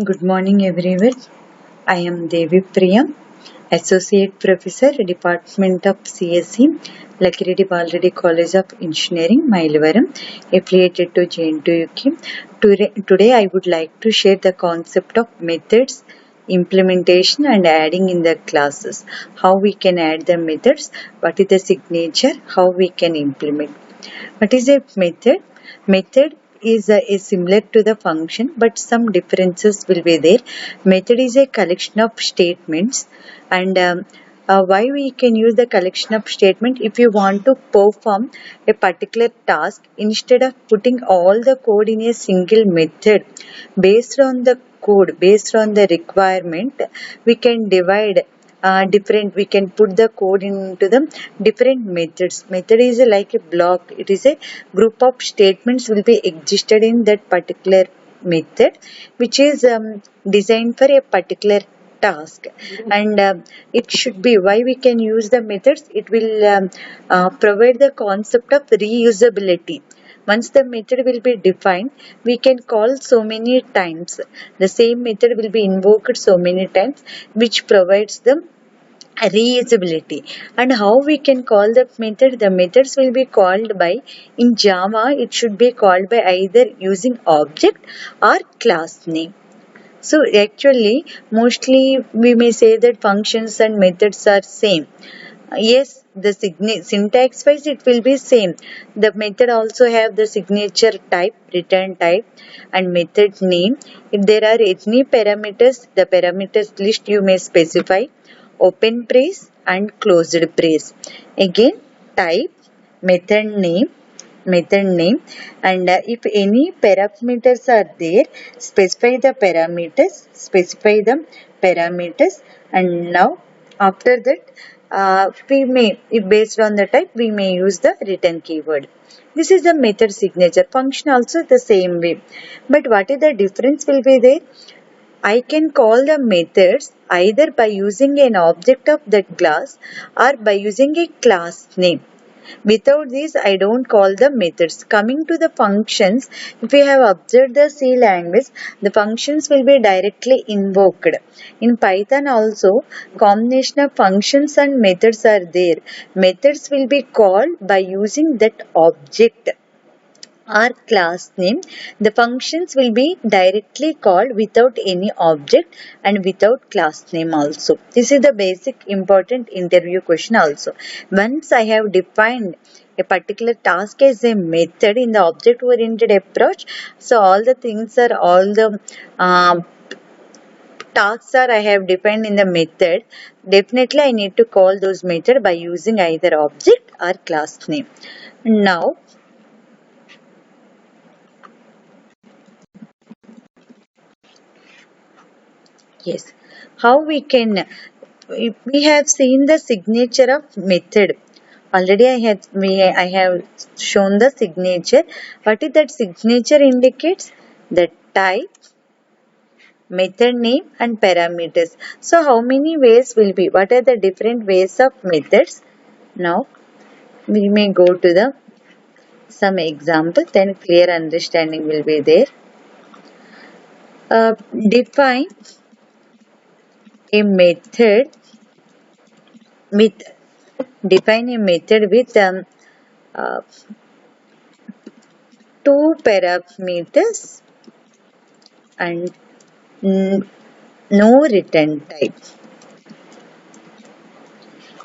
Good morning, everyone. I am Devi Priya, Associate Professor, Department of CSE, Lakhireddy Balreddy College of Engineering, Mayilvaram, affiliated to JNTU. Today, I would like to share the concept of methods, implementation, and adding in the classes. How we can add the methods, what is the signature, how we can implement. What is a method? Method is similar to the function, but some differences will be there. Method is a collection of statements, and why we can use the collection of statement if you want to perform a particular task instead of putting all the code in a single method based on the code based on the requirement we can divide different we can put the code into the different methods. Method is like a block. It is a group of statements will be existed in that particular method which is designed for a particular task, and it should be why we can use the methods. It will provide the concept of reusability. Once the method will be defined, we can call so many times. The same method will be invoked so many times, which provides the reusability. And how we can call the method? The methods will be called by, in Java, it should be called by either using object or class name. So actually, mostly we may say that functions and methods are same. Yes, the syntax wise it will be same. The method also have the signature type, return type, and method name. If there are any parameters, the parameters list you may specify, open brace and closed brace. Again, type, method name, and if any parameters are there, specify the parameters, and now after that we may, if based on the type, we may use the return keyword. This is the method signature. Function also the same way, but what is the difference will be there? I can call the methods either by using an object of that class or by using a class name. Without this, I don't call the methods. Coming to the functions, if we have observed the C language, the functions will be directly invoked. In Python also, combination of functions and methods are there. Methods will be called by using that object or class name. The functions will be directly called without any object and without class name also. This is the basic important interview question also. Once I have defined a particular task as a method in the object oriented approach, so all the things are all the tasks are I have defined in the method. Definitely I need to call those method by using either object or class name. Now yes, how we can, we have seen the signature of method. Already I have shown the signature. What is that signature indicates? The type, method name and parameters. So how many ways will be? What are the different ways of methods? Now we may go to the some example, then clear understanding will be there. Define a method with define a method with uh, two parameters and no return type.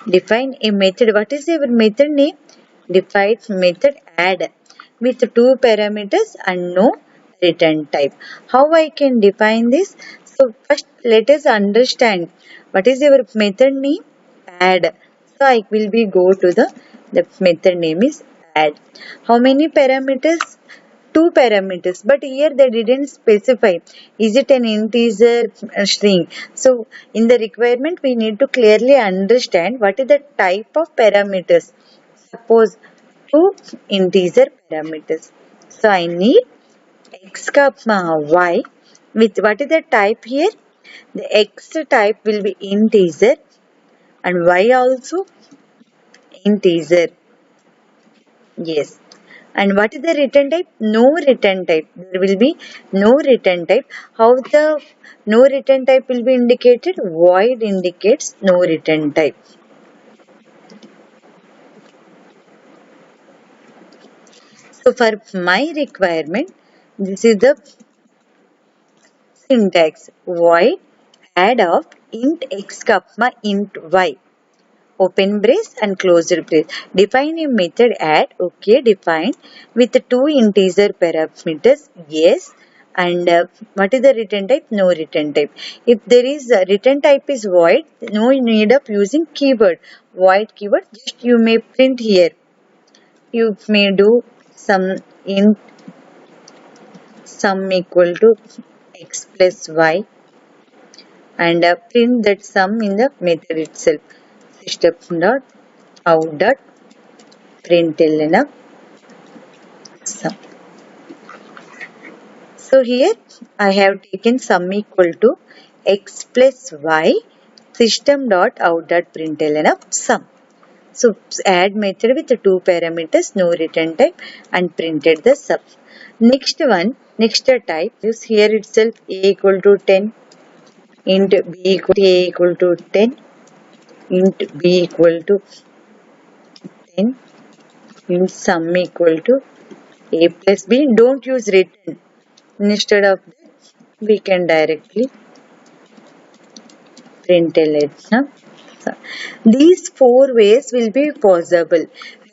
Define a method. What is your method name? Define method add with two parameters and no return type. How I can define this? So first let us understand what is your method name? Add. So I will be go to the method name is add. How many parameters? Two parameters, but here they didn't specify is it an integer string. So in the requirement we need to clearly understand what is the type of parameters. Suppose two integer parameters, so I need x comma y with what is the type here? The x type will be integer and y also integer. Yes, And what is the return type? No return type. There will be no return type. How the no return type will be indicated? Void indicates no return type. So for my requirement, this is the syntax. Void add of int x comma int y. Open brace and closed brace. Define a method add, okay, define with two integer parameters, yes. And what is the return type? No return type. If there is a return type is void, no need of using keyword. Void keyword, just you may print here. You may do some int sum equal to x plus y and print that sum in the method itself. System dot out dot println of sum. So here I have taken sum equal to x plus y system dot out dot println of sum. So add method with the two parameters, no return type, and printed the sum. Next one, next type is here itself a equal to 10, int b equal to a equal to 10, int b equal to 10, int sum equal to a plus b. Don't use return. Instead of that, we can directly print it. So, these four ways will be possible.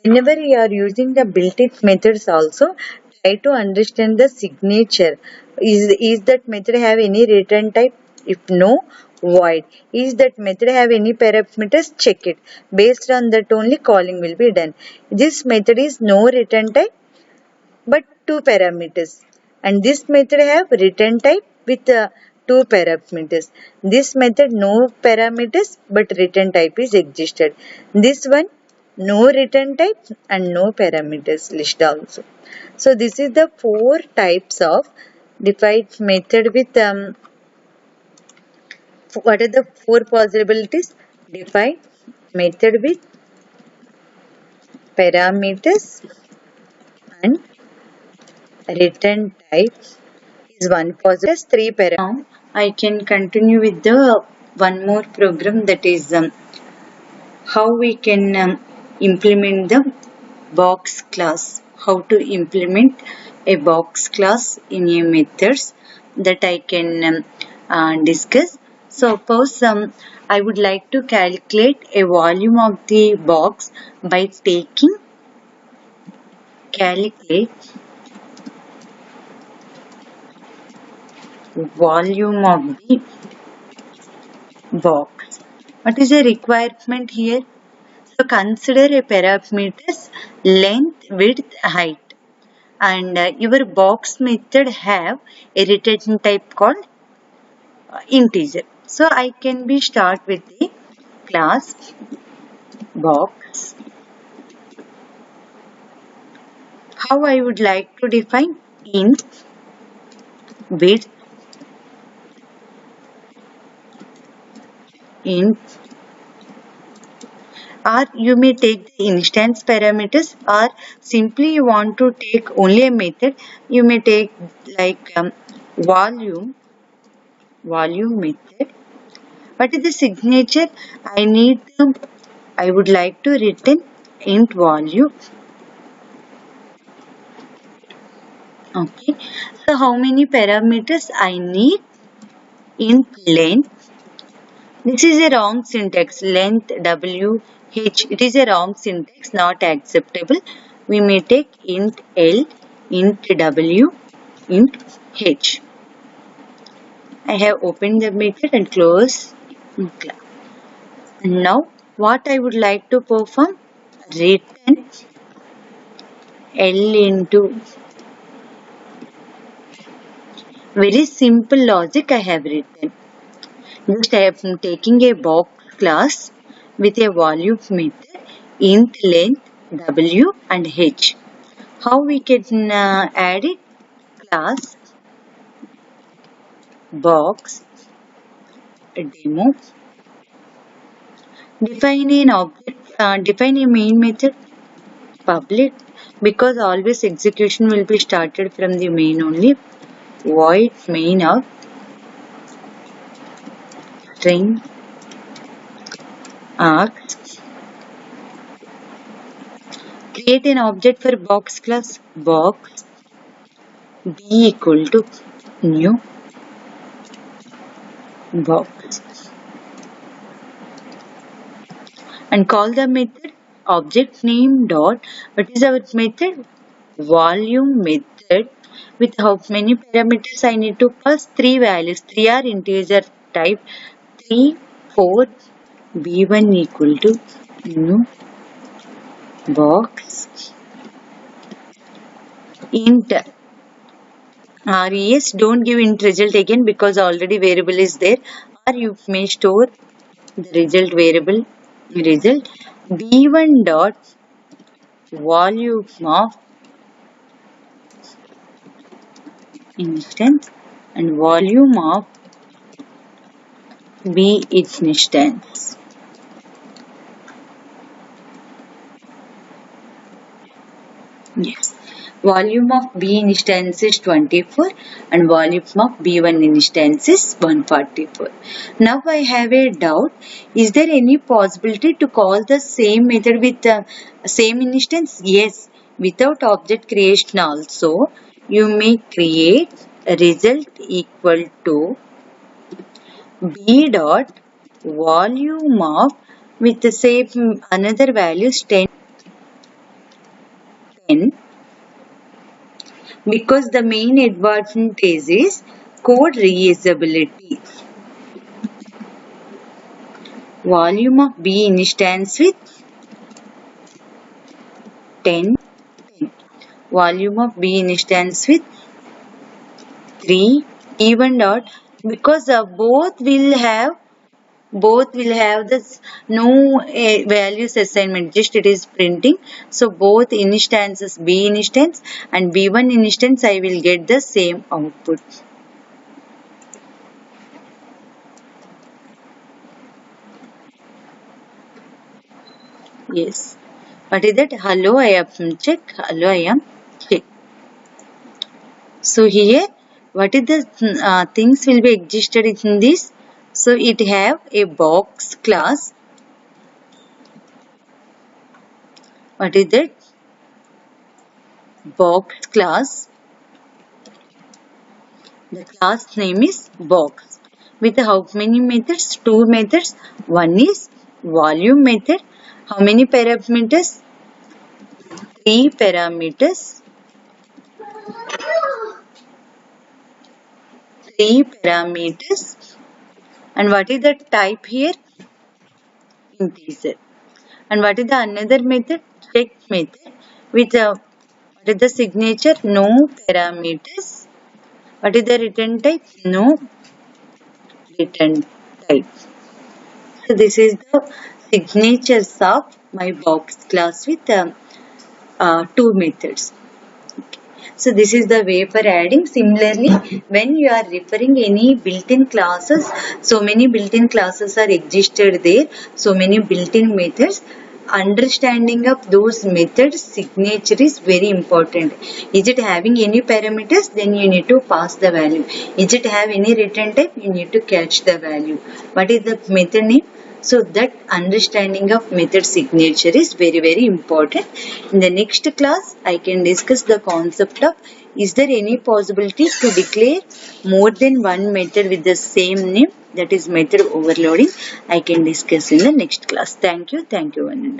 Whenever you are using the built-in methods also, try to understand the signature. Is that method have any return type? If no, void. Is that method have any parameters? Check it. Based on that only calling will be done. This method is no return type but two parameters, and this method have return type with two parameters. This method no parameters but return type is existed. This one no return type and no parameters list also. So this is the four types of defined method with what are the four possibilities? Defined method with parameters and return type is one positive, three parameters. Now I can continue with the one more program, that is how we can implement the box class. How to implement a box class in a methods, that I can discuss. Suppose I would like to calculate a volume of the box by taking calculate volume of the box. What is the requirement here? So consider a parameters length, width, height, and your box method have a return type called integer. So I can be start with the class box. How I would like to define int width, int, or you may take the instance parameters, or simply you want to take only a method, you may take like volume method. What is the signature? I would like to return int volume. Okay. So how many parameters I need? Int length. This is a wrong syntax. Length W H. It is a wrong syntax, not acceptable. We may take int L, int W, int H. I have opened the method and closed class. Now what I would like to perform? Return L into. Very simple logic I have written. Just I am taking a box class with a volume method, int length W and H. How we can add it? Class box demo. Define an object. Define a main method. Public because always execution will be started from the main only. Void main of string args. Create an object for box class. Box b equal to new box and call the method object name dot. What is our method? Volume method. With how many parameters I need to pass? 3 values. 3 are integer type. 3, 4, b1 equal to new box int res. Don't give int result again because already variable is there, or you may store the result variable result. b1 dot volume of instance and volume of b instance. Yes. Volume of B instance is 24 and volume of B1 instance is 144. Now I have a doubt. Is there any possibility to call the same method with the same instance? Yes. Without object creation also, you may create a result equal to B dot volume of with the same another values 10 because the main advantage is code reusability. Volume of B instance with 10. Volume of B instance with 3. Even dot because both will have this no values assignment, just it is printing. So both instances B instance and B1 instance I will get the same output. Yes. What is that? Hello, I am check. Hello, I am check. So here, what is the things will be existed in this? So it have a box class. What is that? Box class. The class name is box. With how many methods? 2 methods. One is volume method. How many parameters? 3 parameters. 3 parameters. And what is the type here? Integer. And what is the another method? Check method. With what is the signature? No parameters. What is the return type? No return type. So this is the signatures of my box class with 2 methods. So this is the way for adding. Similarly, when you are referring any built-in classes, so many built-in classes are existed there, so many built-in methods. Understanding of those methods signature is very important. Is it having any parameters? Then you need to pass the value. Is it have any return type? You need to catch the value. What is the method name? So that understanding of method signature is very, very important. In the next class, I can discuss the concept of is there any possibility to declare more than one method with the same name, that is method overloading. I can discuss in the next class. Thank you. Thank you, one and all.